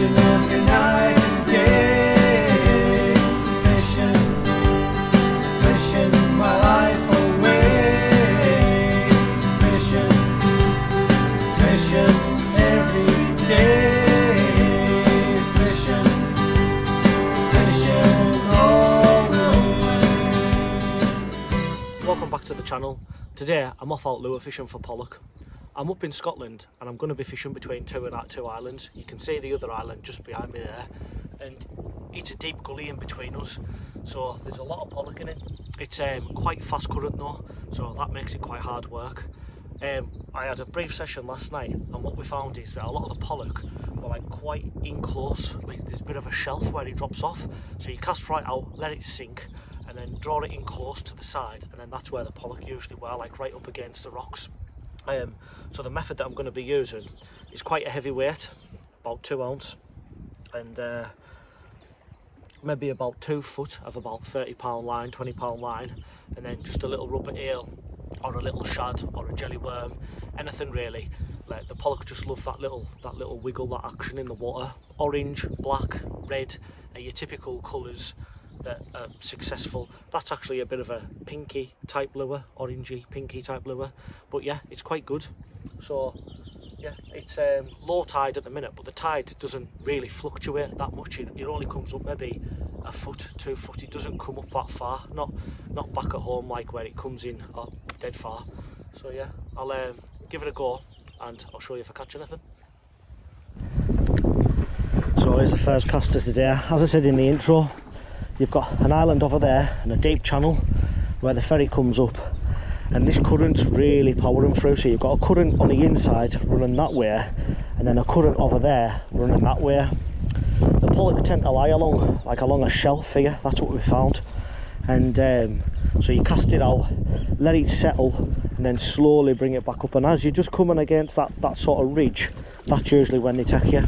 fishing every night and day, fishing, fishing my life away, fishing, fishing every day, fishing, fishing always. Welcome back to the channel. Today I'm off out lure fishing for pollock. I'm up in Scotland and I'm going to be fishing between two islands. You can see the other island just behind me there, and it's a deep gully in between us, so there's a lot of pollock in it. It's quite fast current though, so that makes it quite hard work. I had a brief session last night, and what we found is that a lot of the pollock were like quite in close, like there's a bit of a shelf where it drops off, so you cast right out, let it sink, and then draw it in close to the side, and then that's where the pollock usually were, like right up against the rocks. So the method that I'm going to be using is quite a heavy weight, about 2 ounce, and maybe about 2 foot of about 30-pound line, 20-pound line, and then just a little rubber eel or a little shad or a jelly worm, anything really. Like the pollock just love that little wiggle, that action in the water. Orange, black, red are your typical colours that are successful. That's actually a bit of a pinky type lure, orangey pinky type lure, but yeah, it's quite good. So yeah, it's low tide at the minute, but the tide doesn't really fluctuate that much. It only comes up maybe a foot, 2 foot. It doesn't come up that far, not back at home like where it comes in dead far. So yeah, I'll give it a go and I'll show you if I catch anything. So here's the first cast of today. As I said in the intro, you've got an island over there and a deep channel where the ferry comes up, and this current's really powering through. So you've got a current on the inside running that way, and then a current over there running that way. The pollock tend to lie along a shelf here, that's what we found. And so you cast it out, let it settle, and then slowly bring it back up. And as you're just coming against that sort of ridge, that's usually when they take you.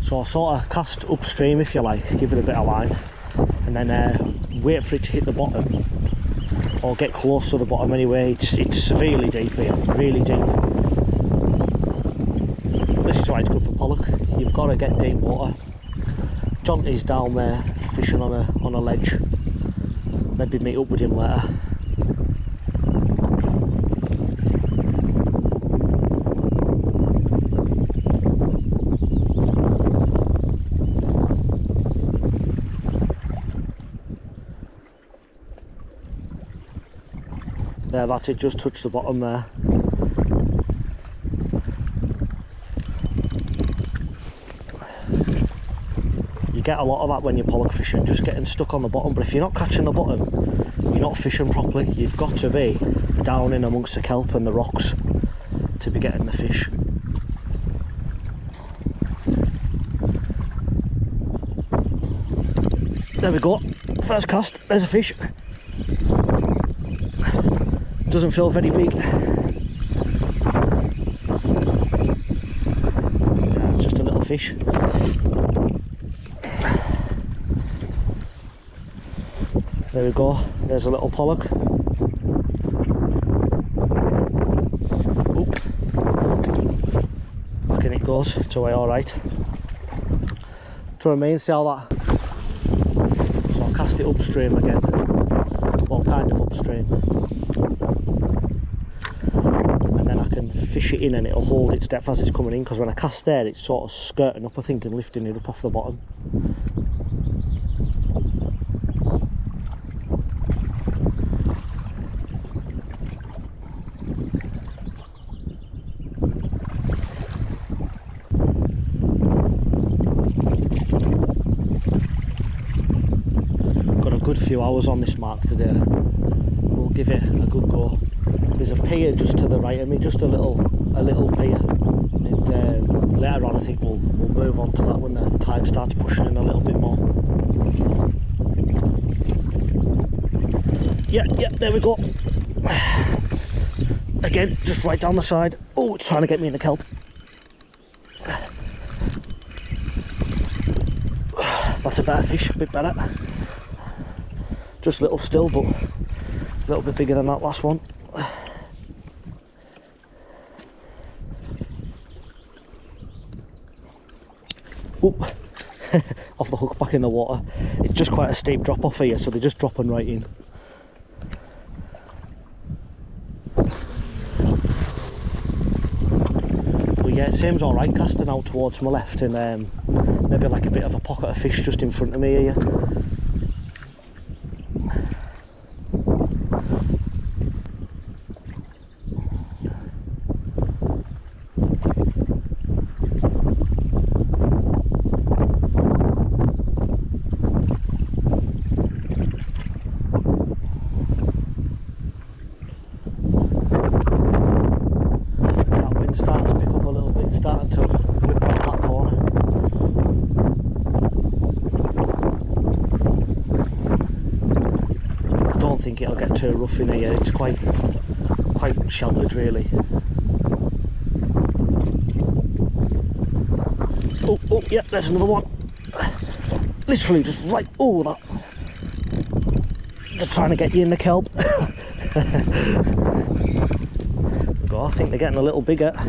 So I sort of cast upstream, if you like, give it a bit of line, and then wait for it to hit the bottom, or get close to the bottom anyway. It's severely deep here, really deep. This is why it's good for pollock. You've got to get deep water. Jonty's down there fishing on a ledge. Maybe meet up with him later. There, that's it, just touched the bottom there. You get a lot of that when you're pollock fishing, just getting stuck on the bottom. But if you're not catching the bottom, you're not fishing properly. You've got to be down in amongst the kelp and the rocks to be getting the fish. There we go, first cast, there's a fish. Doesn't feel very big. Yeah, it's just a little fish. There we go, there's a little pollock. Oop. Back in it goes, it's away alright. Try and see how that. So I'll cast it upstream again. Well, kind of upstream. Fish it in and it'll hold its depth as it's coming in, because when I cast there it's sort of skirting up, I think, and lifting it up off the bottom. Got a good few hours on this mark today. We'll give it a good go. There's a pier just to the right of me, just a little pier, and later on I think we'll move on to that when the tide starts pushing in a little bit more. Yeah, there we go. Again, just right down the side. Oh, it's trying to get me in the kelp. That's a better fish, a bit better. Just a little still, but a little bit bigger than that last one. back in the water. It's just quite a steep drop off here, so they're just dropping right in. But yeah, it seems alright casting out towards my left, and maybe like a bit of a pocket of fish just in front of me here. Starting to pick up a little bit, starting to whip around that corner. I don't think it'll get too rough in here, it's quite sheltered really. Oh yeah, there's another one. Literally just right, oh that. They're trying to get you in the kelp. I think they're getting a little bigger. Nice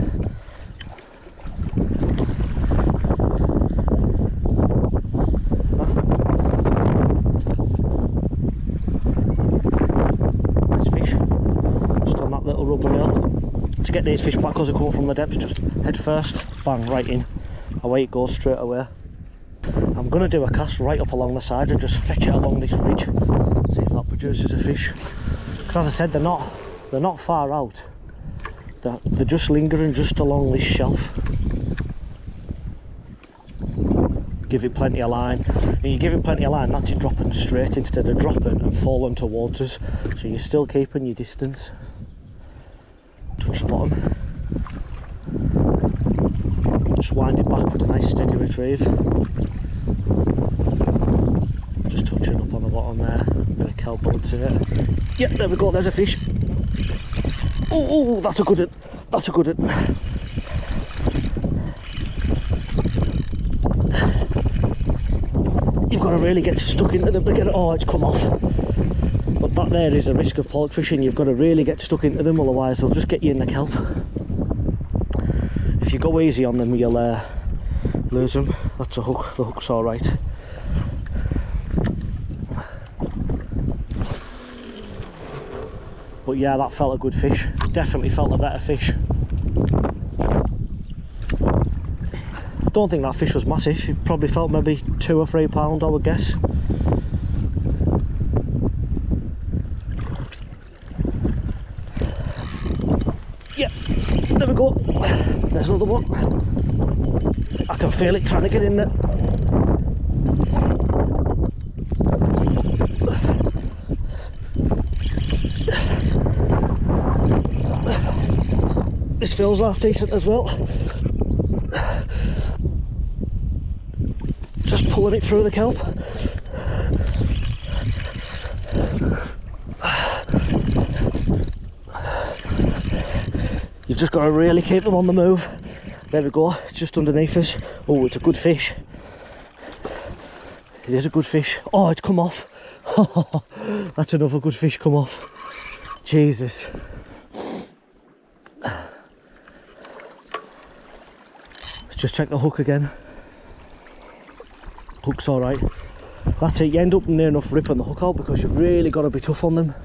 fish. Just on that little rubber reel. To get these fish back as they come up from the depths, just head first, bang, right in. Away it goes straight away. I'm going to do a cast right up along the side and just fetch it along this ridge. See if that produces a fish. Because as I said, they're not far out. They're just lingering just along this shelf. Give it plenty of line. And you give it plenty of line, that's it dropping straight instead of dropping and falling towards us. So you're still keeping your distance. Touch the bottom. Just wind it back with a nice steady retrieve. Just touching up on the bottom there. Bit of kelp, I would say. Yep, there we go, there's a fish. Oh, that's a good one. That's a good one. You've got to really get stuck into them to get it. Oh, it's come off. But that there is a risk of pollock fishing. You've got to really get stuck into them, otherwise they'll just get you in the kelp. If you go easy on them, you'll lose them. That's a hook. The hook's all right. But yeah, that felt a good fish. Definitely felt a better fish. I don't think that fish was massive. It probably felt maybe 2 or 3 pound, I would guess. Yeah, there we go. There's another one. I can feel it trying to get in there. This feels half decent as well. Just pulling it through the kelp. You've just got to really keep them on the move. There we go, it's just underneath us. Oh, it's a good fish. It is a good fish. Oh, it's come off. That's another good fish come off. Jesus. Just check the hook again. Hook's alright. That's it, you end up near enough ripping the hook out because you've really got to be tough on them.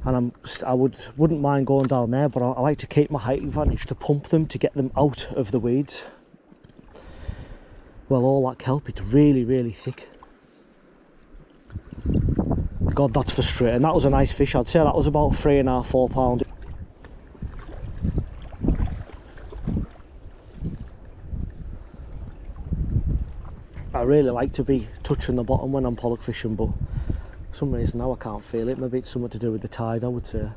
And I wouldn't mind going down there, but I like to keep my height advantage to pump them to get them out of the weeds. Well, all that kelp, it's really, really thick. God, that's frustrating. That was a nice fish. I'd say that was about 3.5, 4 pound. I really like to be touching the bottom when I'm pollock fishing, but for some reason now I can't feel it. Maybe it's something to do with the tide, I would say.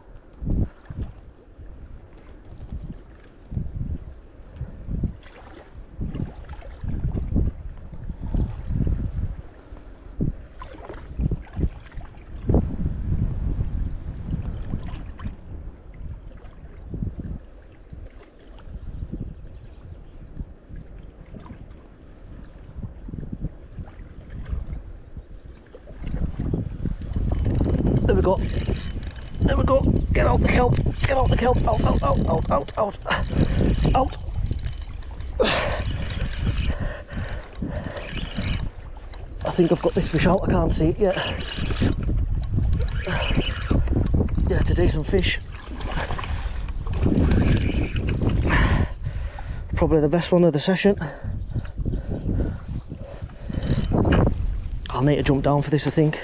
There we go. There we go. Get out the kelp. Get out the kelp. Out, out, out, out, out, out. Out. I think I've got this fish out, I can't see it yet. Yeah, it's a decent fish. Probably the best one of the session. I'll need to jump down for this, I think.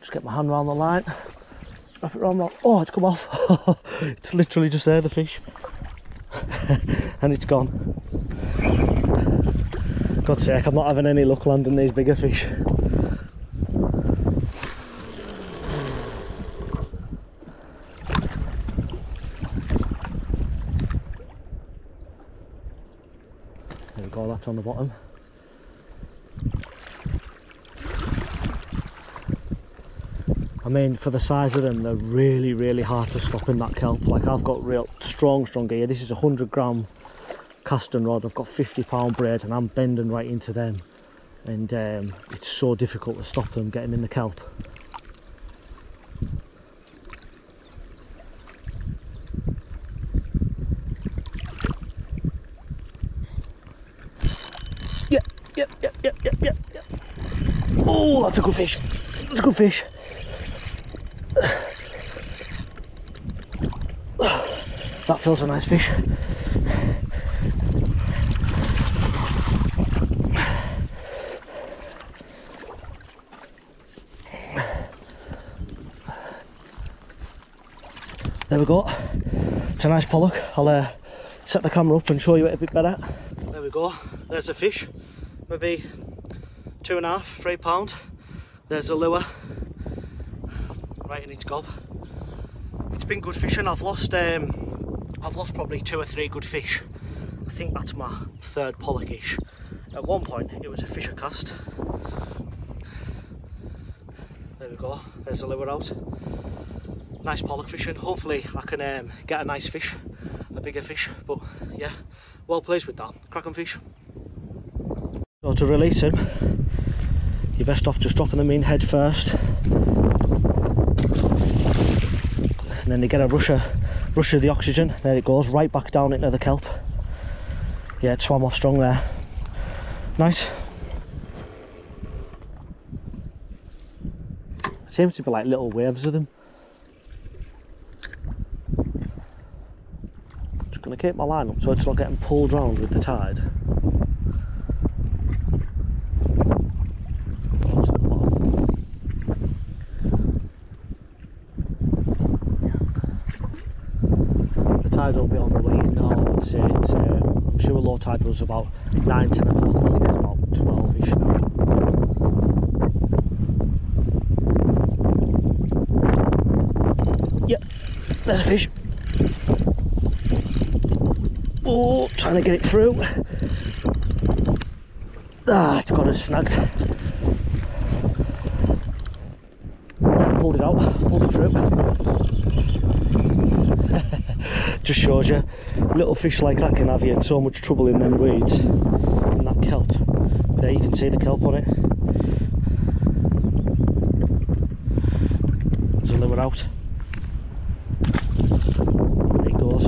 Just get my hand around the line, wrap it around the... Oh, it's come off. It's literally just there, the fish. And it's gone. God's sake, I'm not having any luck landing these bigger fish. There we go, that's on the bottom. I mean, for the size of them, they're really, really hard to stop in that kelp. Like, I've got real strong gear. This is a 100-gram casting rod. I've got 50-pound braid, and I'm bending right into them. And it's so difficult to stop them getting in the kelp. Yep. Oh, that's a good fish. That's a good fish. That feels a nice fish. There we go. It's a nice pollock. I'll set the camera up and show you it a bit better. There we go. There's the fish. Maybe 2.5, 3 pound. There's the lure. Right in its gob. It's been good fishing. I've lost probably 2 or 3 good fish. I think that's my 3rd pollackish. At one point it was a fisher cast. There we go, there's the lure out. Nice pollock fishing. Hopefully I can get a nice fish, a bigger fish, but yeah, well pleased with that. Cracking fish. So to release him, you're best off just dropping them in head first. And then they get a rush of the oxygen. There it goes, right back down into the kelp. Yeah, it swam off strong there. Nice. Seems to be like little waves of them. Just going to keep my line up so it's not getting pulled round with the tide. Tide will be on the way in now. I would say it's, I'm sure low tide was about 9, 10 o'clock. I think it's about 12ish now. Yep, there's a fish. Oh, trying to get it through. Ah, it's got us snagged. I pulled it out, pulled it through. Just shows you, little fish like that can have you in so much trouble in them weeds, in that kelp. There you can see the kelp on it. There's a lure out. There it goes.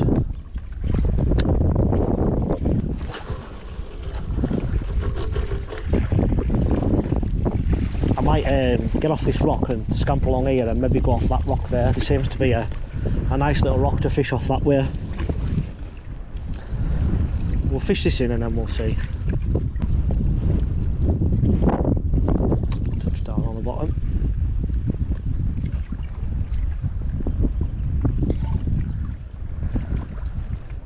I might get off this rock and scamper along here and maybe go off that rock there. There seems to be a nice little rock to fish off that way. We'll fish this in and then we'll see. Touch down on the bottom.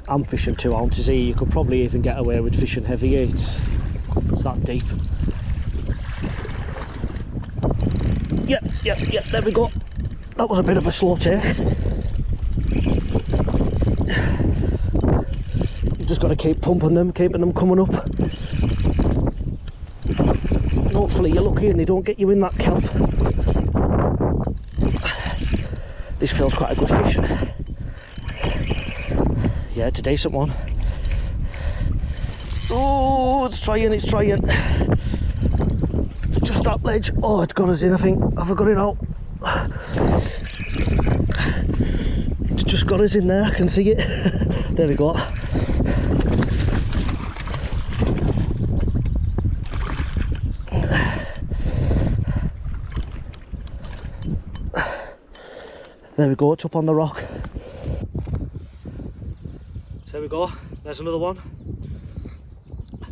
I'm fishing 2 ounces here. You could probably even get away with fishing heavy. It's that deep. Yep, there we go. That was a bit of a slow take. You've just got to keep pumping them, keeping them coming up. And hopefully you're lucky and they don't get you in that kelp. This feels quite a good fish. Yeah, it's a decent one. Oh, it's trying, it's trying. It's just that ledge. Oh, it's got us in, I think. Have I got it out? It's just got us in there, I can see it. There we go. There we go, it's up on the rock. So there we go, there's another one.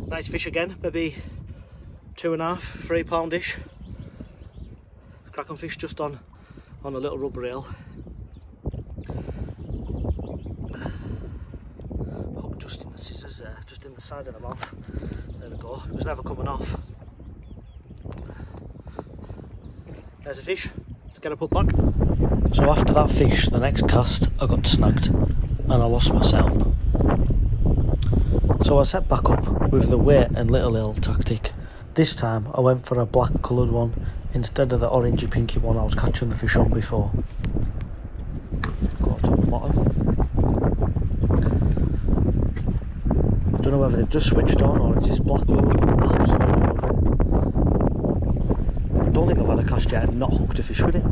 Nice fish again, maybe 2.5, 3 poundish. Cracking fish just on a little rubber reel. Hook just in the scissors there, just in the side of the mouth. There we go, it was never coming off. There's a fish, let's get her put back. So after that fish, the next cast I got snagged and I lost my setup. So I set back up with the wait and little hill tactic. This time I went for a black coloured one instead of the orangey pinky one I was catching the fish on before. Go up to the bottom. I don't know whether they've just switched on or it's this black lure. Absolutely love it. I don't think I've had a cast yet and not hooked a fish with it.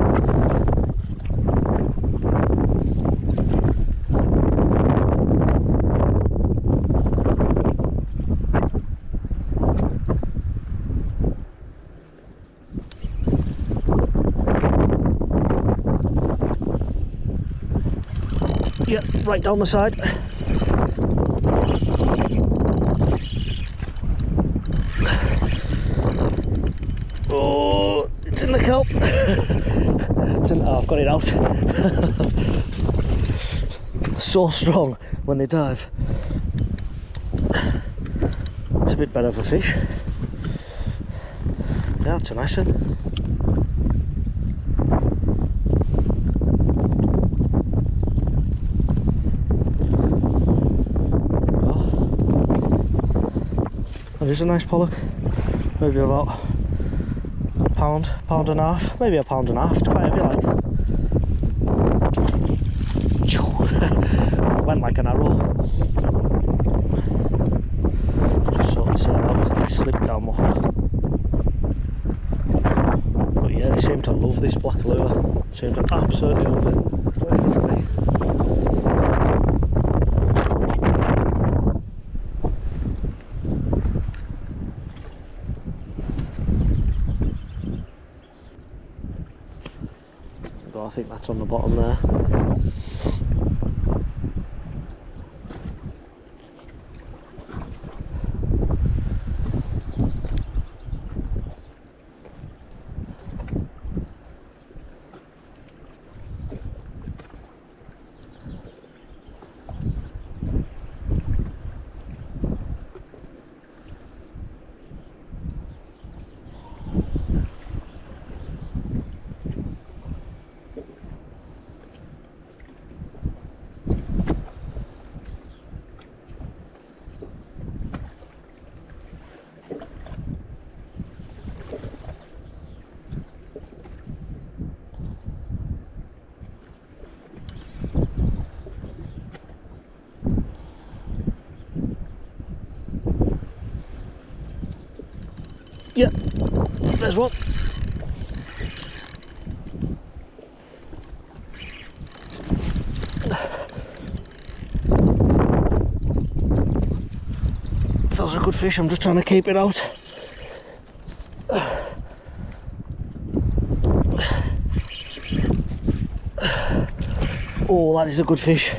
Yep, right down the side. Oh, it's in the kelp. It's in, oh, I've got it out. So strong when they dive. It's a bit better of a fish. Yeah, it's a nice one. It is a nice pollock, maybe about a pound, pound and a half, maybe a pound and a half, it's quite heavy like. Went like an arrow. Just sort of say that was like slipped down my hook. But yeah, they seem to love this black lure, seem to absolutely love it. I think that's on the bottom there. Yep, there's one. Feels a good fish, I'm just trying to keep it out. Oh, that is a good fish.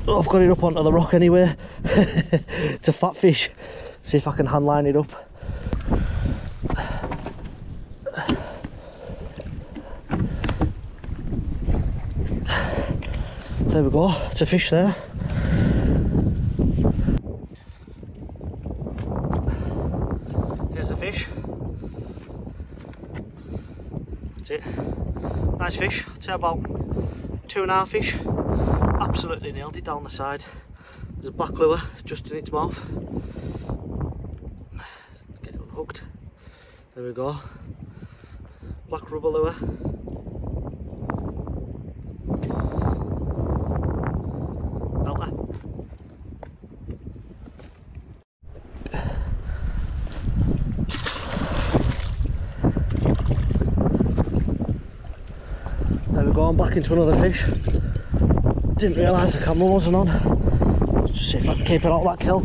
Oh, I've got it up onto the rock anyway. It's a fat fish. See if I can hand line it up. There we go, it's a fish there. Here's the fish. That's it. Nice fish, I'd say about 2.5 fish. Absolutely nailed it down the side. There's a black lure just in its mouth. Get it unhooked. There we go. Black rubber lure. go, I'm back into another fish. Didn't realise the camera wasn't on. Just see if I can keep it out of that kelp.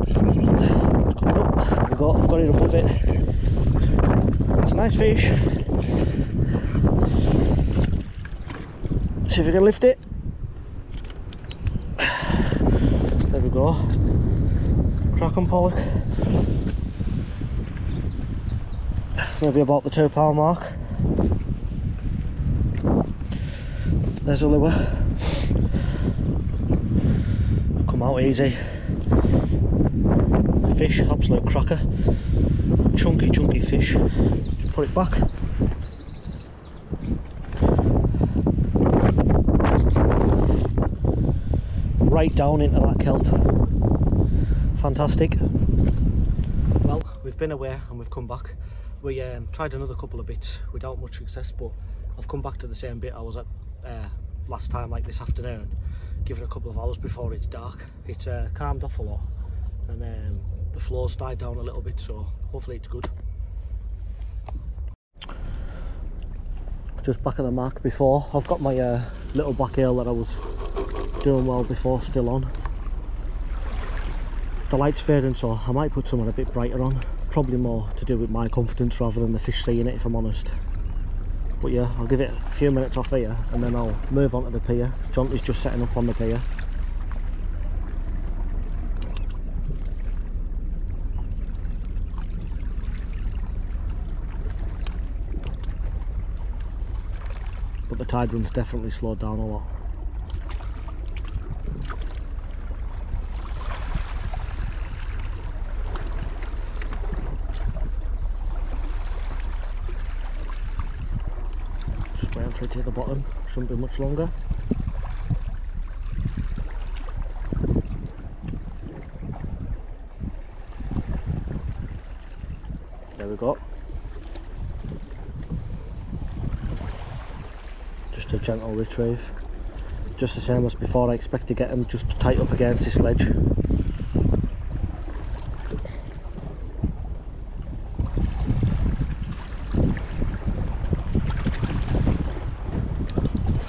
It's coming up. There we go, I've got it above it. It's a nice fish. See if we can lift it. There we go. Cracking pollock. Maybe about the £2 mark. There's a lure. Come out easy. Fish, absolute cracker. Chunky fish. Just put it back. Right down into that kelp. Fantastic. Well, we've been away and we've come back. We tried another couple of bits without much success, but I've come back to the same bit I was at last time, like this afternoon. Give it a couple of hours before it's dark. It's calmed off a lot, and the flow's died down a little bit, so hopefully it's good. Just back at the mark before. I've got my little black eel that I was doing well before still on. The light's fading, so I might put someone a bit brighter on. Probably more to do with my confidence rather than the fish seeing it, if I'm honest. But yeah, I'll give it a few minutes off here and then I'll move on to the pier. John is just setting up on the pier. But the tide run's definitely slowed down a lot. For it to hit the bottom, shouldn't be much longer. There we go. Just a gentle retrieve, just the same as before. I expect to get him just tight up against this ledge.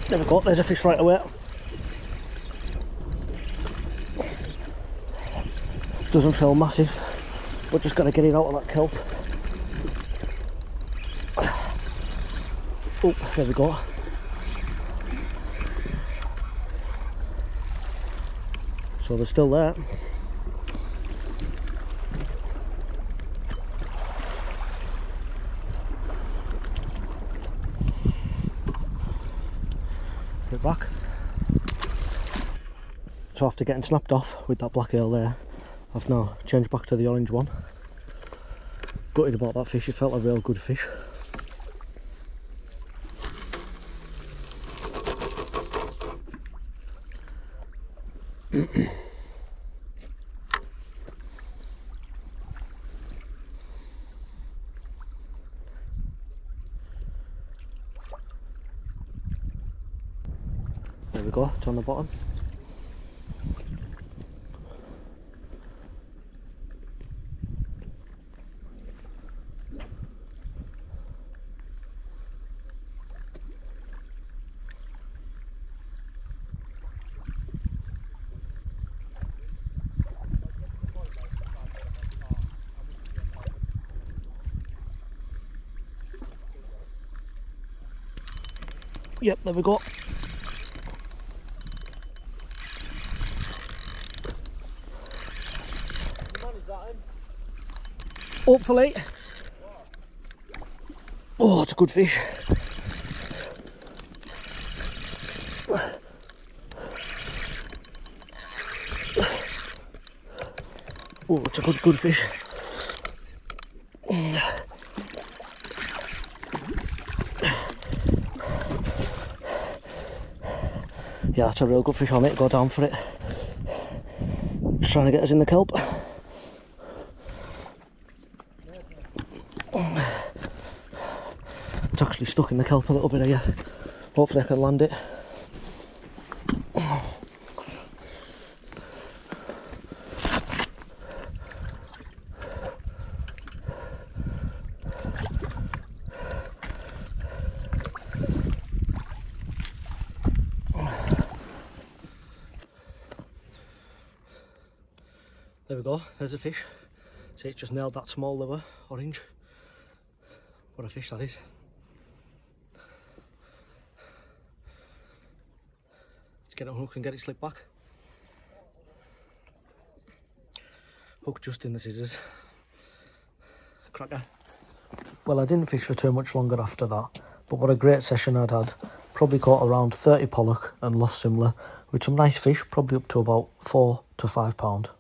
There we go, there's a fish right away. Doesn't feel massive, but just got to get it out of that kelp. Oh, there we go. So they're still there. Back. So after getting snapped off with that black eel there, I've now changed back to the orange one. Gutted about that fish, it felt a real good fish. There we go, it's on the bottom. Yep, there we go. Hopefully. Oh, it's a good fish. Oh, it's a good fish. Yeah, that's a real good fish on it. Go down for it. Just trying to get us in the kelp. It's actually stuck in the kelp a little bit here. Hopefully I can land it. There we go, there's a fish. See, it's just nailed that small lure, orange. What a fish that is. Let's get it on hook and get it slipped back. Hook just in the scissors. Cracker. Well, I didn't fish for too much longer after that, but what a great session I'd had. Probably caught around 30 pollock and lost similar, with some nice fish, probably up to about £4 to £5.